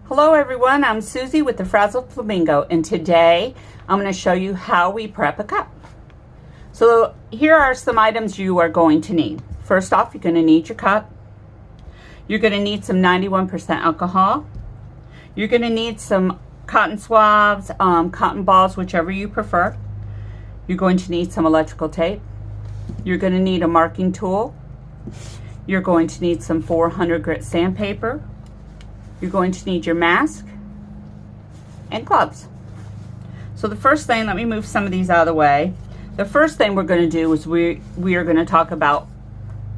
Hello everyone, I'm Susie with the Frazzled Flamingo, and today I'm going to show you how we prep a cup. So here are some items you are going to need. First off, you're going to need your cup. You're going to need some 91% alcohol. You're going to need some cotton swabs, cotton balls, whichever you prefer. You're going to need some electrical tape. You're going to need a marking tool. You're going to need some 400 grit sandpaper. You're going to need your mask and gloves. So the first thing, let me move some of these out of the way. The first thing we're going to do is we are going to talk about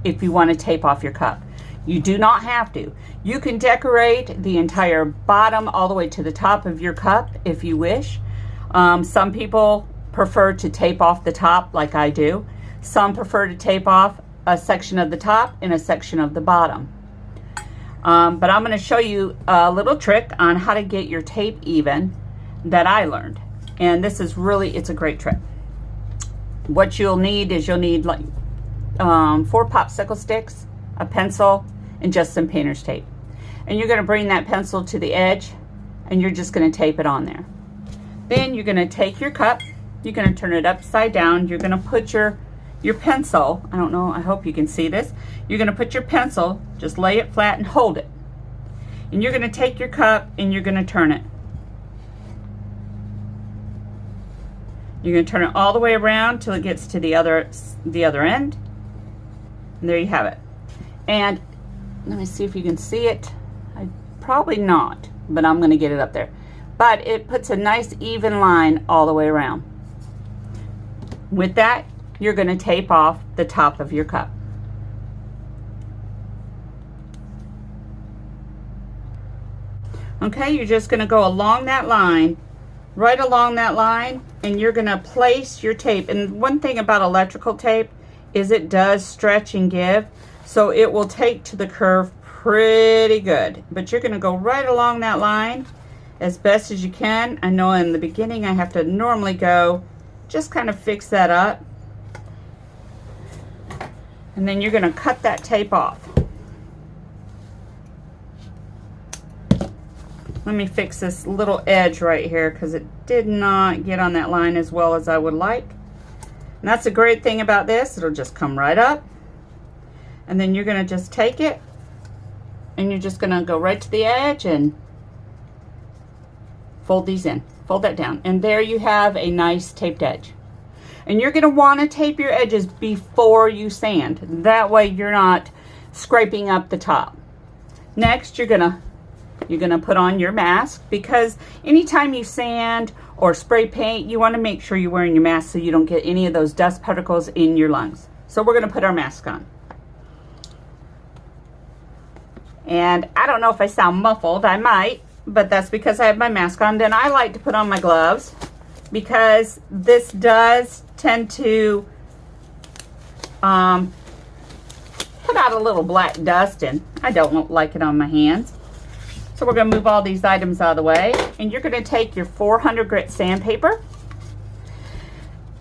if you want to tape off your cup. You do not have to. You can decorate the entire bottom all the way to the top of your cup if you wish. Some people prefer to tape off the top like I do. Some prefer to tape off a section of the top and a section of the bottom. But I'm going to show you a little trick on how to get your tape even that I learned. And this is really, it's a great trick. What you'll need is you'll need like 4 popsicle sticks, a pencil, and just some painter's tape. And you're going to bring that pencil to the edge and you're just going to tape it on there. Then you're going to take your cup, you're going to turn it upside down, you're going to put your pencil, I don't know, I hope you can see this. You're going to put your pencil, just lay it flat and hold it. And you're going to take your cup and you're going to turn it. You're going to turn it all the way around till it gets to the other end. And there you have it. And let me see if you can see it. Probably not, but I'm going to get it up there. But it puts a nice even line all the way around. With that, you're going to tape off the top of your cup. Okay, you're just going to go along that line, right along that line, and you're going to place your tape. And one thing about electrical tape is it does stretch and give, so it will take to the curve pretty good. But you're going to go right along that line as best as you can. I know in the beginning I have to normally go just kind of fix that up. And then you're going to cut that tape off. Let me fix this little edge right here because it did not get on that line as well as I would like. And that's a great thing about this. It'll just come right up. And then you're going to just take it and you're just going to go right to the edge and fold these in. Fold that down. And there you have a nice taped edge. And you're going to want to tape your edges before you sand. That way you're not scraping up the top. Next, you're going to put on your mask, because anytime you sand or spray paint, you want to make sure you're wearing your mask so you don't get any of those dust particles in your lungs. So we're going to put our mask on. And I don't know if I sound muffled. I might, but that's because I have my mask on. Then I like to put on my gloves, because this does tend to put out a little black dust, and I don't like it on my hands. So we're going to move all these items out of the way, and you're going to take your 400 grit sandpaper.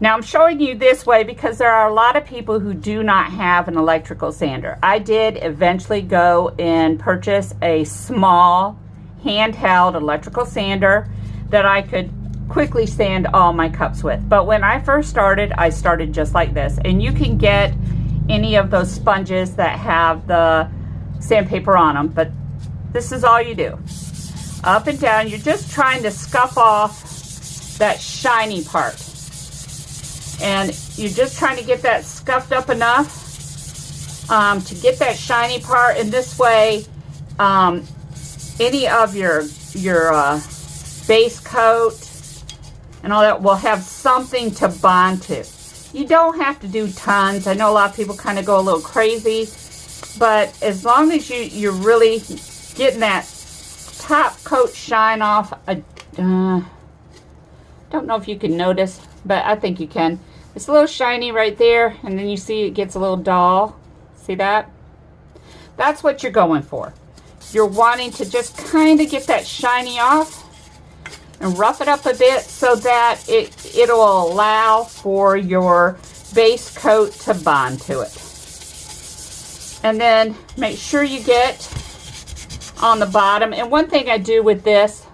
Now I'm showing you this way because there are a lot of people who do not have an electrical sander. I did eventually go and purchase a small handheld electrical sander that I could quickly sand all my cups with. But when I first started, I started just like this. And you can get any of those sponges that have the sandpaper on them, but this is all you do. Up and down, you're just trying to scuff off that shiny part. And you're just trying to get that scuffed up enough to get that shiny part. And this way, any of your base coat and all that will have something to bond to. You don't have to do tons. I know a lot of people kind of go a little crazy, but as long as you're really getting that top coat shine off, don't know if you can notice, but I think you can. It's a little shiny right there, and then you see it gets a little dull. See that? That's what you're going for. You're wanting to just kind of get that shiny off and rough it up a bit so that it'll allow for your base coat to bond to it. And then make sure you get on the bottom. And one thing I do with this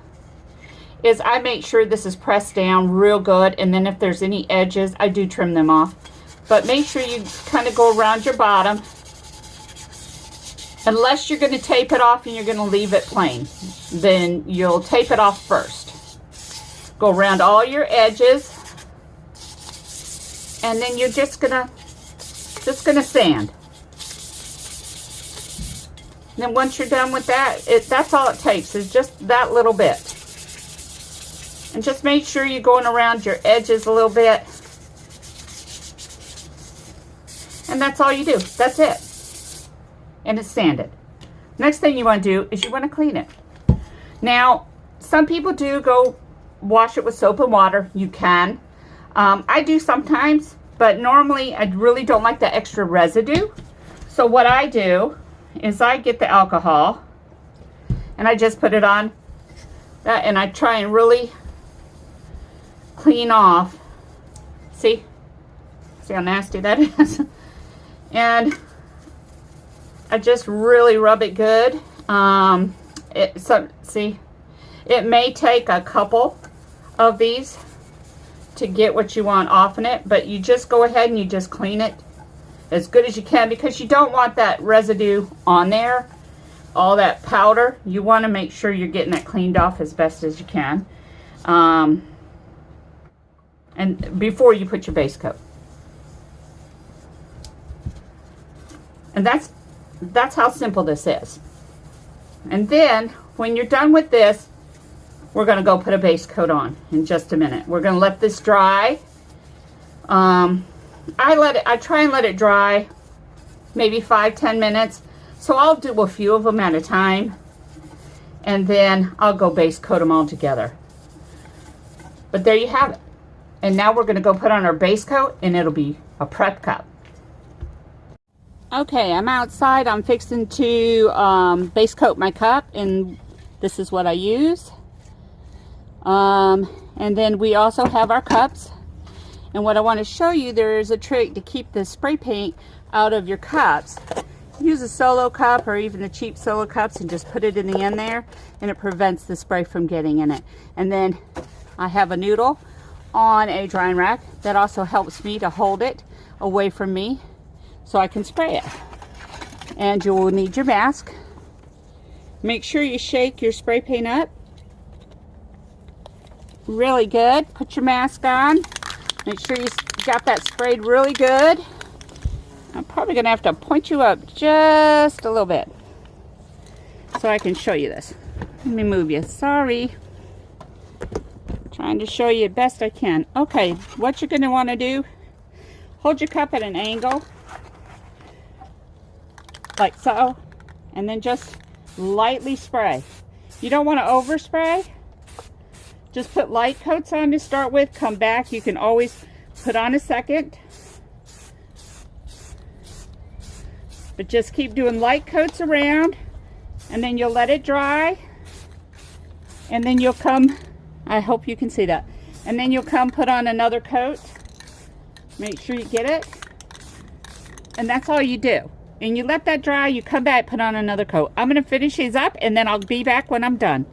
is I make sure this is pressed down real good, and then if there's any edges, I do trim them off. But make sure you kind of go around your bottom, unless you're going to tape it off and you're going to leave it plain. Then you'll tape it off first. Go around all your edges, and then you're just gonna sand. And then once you're done with that, that's all it takes, is just that little bit. And just make sure you're going around your edges a little bit. And that's all you do. That's it. And it's sanded. Next thing you want to do is you want to clean it. Now, some people do go wash it with soap and water. You can. I do sometimes, but normally I really don't like the extra residue. So what I do is I get the alcohol and I just put it on that, and I try and really clean off. See how nasty that is? And I just really rub it good. See, it may take a couple of these to get what you want off in it, but you just go ahead and you just clean it as good as you can, because you don't want that residue on there, all that powder. You want to make sure you're getting that cleaned off as best as you can, and before you put your base coat. And that's how simple this is. And then when you're done with this, we're going to go put a base coat on in just a minute. We're going to let this dry. I try and let it dry maybe 5-10 minutes. So I'll do a few of them at a time, and then I'll go base coat them all together. But there you have it. And now we're going to go put on our base coat, and it'll be a prep cup. Okay, I'm outside. I'm fixing to base coat my cup, and this is what I use. And then we also have our cups. And what I want to show you, there's a trick to keep the spray paint out of your cups. Use a solo cup or even the cheap solo cups and just put it in the end there, and it prevents the spray from getting in it. And then I have a noodle on a drying rack that also helps me to hold it away from me so I can spray it. And you will need your mask. Make sure you shake your spray paint up really good. Put your mask on. Make sure you got that sprayed really good. I'm probably going to have to point you up just a little bit so I can show you this. Let me move you. Sorry. Trying to show you best I can. Okay, what you're going to want to do, hold your cup at an angle like so, and then just lightly spray. You don't want to overspray. Just put light coats on to start with. Come back. You can always put on a second. But just keep doing light coats around, and then you'll let it dry. And then you'll come, I hope you can see that. And then you'll come put on another coat. Make sure you get it. And that's all you do. And you let that dry, you come back, put on another coat. I'm going to finish these up, and then I'll be back when I'm done.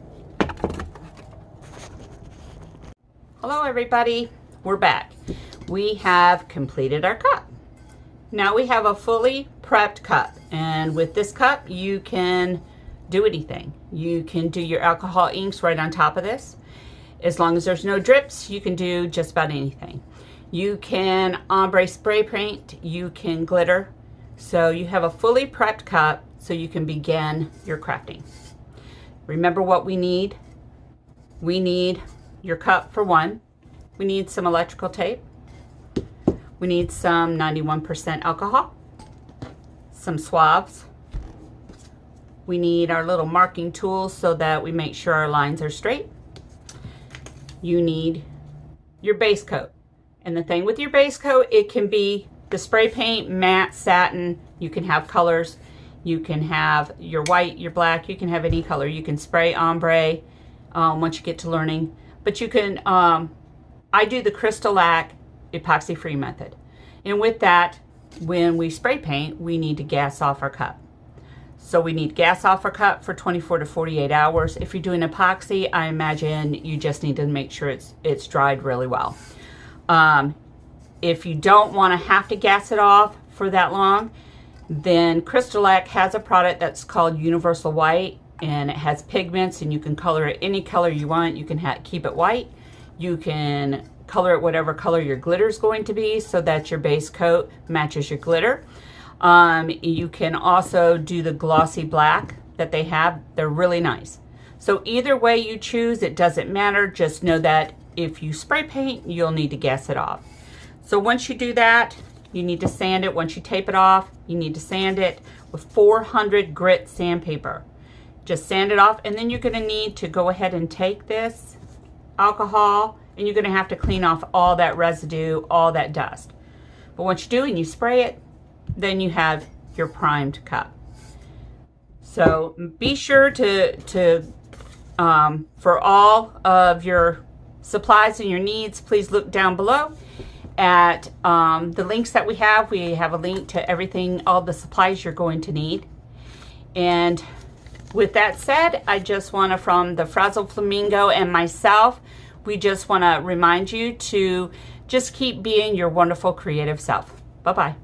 Hello everybody, we're back. We have completed our cup. Now we have a fully prepped cup, and with this cup you can do anything. You can do your alcohol inks right on top of this. As long as there's no drips, you can do just about anything. You can ombre spray paint, you can glitter. So you have a fully prepped cup so you can begin your crafting. Remember what we need. We need your cup for one. We need some electrical tape. We need some 91% alcohol, some swabs. We need our little marking tools so that we make sure our lines are straight. You need your base coat. And the thing with your base coat, it can be the spray paint, matte, satin. You can have colors. You can have your white, your black. You can have any color. You can spray ombre once you get to learning. But you can, I do the CrystaLac epoxy-free method. And with that, when we spray paint, we need to gas off our cup. So we need gas off our cup for 24 to 48 hours. If you're doing epoxy, I imagine you just need to make sure it's dried really well. If you don't want to have to gas it off for that long, then CrystaLac has a product that's called Universal White, and it has pigments, and you can color it any color you want. You can keep it white. You can color it whatever color your glitter is going to be so that your base coat matches your glitter. You can also do the glossy black that they have. They're really nice. So either way you choose, it doesn't matter. Just know that if you spray paint, you'll need to gas it off. So once you do that, you need to sand it. Once you tape it off, you need to sand it with 400 grit sandpaper. Just sand it off, and then you're going to need to go ahead and take this alcohol, and you're going to have to clean off all that residue, all that dust. But once you do and you spray it, then you have your primed cup. So be sure to for all of your supplies and your needs, please look down below at the links that we have. We have a link to everything, all the supplies you're going to need. And with that said, I just want to, from the Frazzled Flamingo and myself, we just want to remind you to just keep being your wonderful creative self. Bye-bye.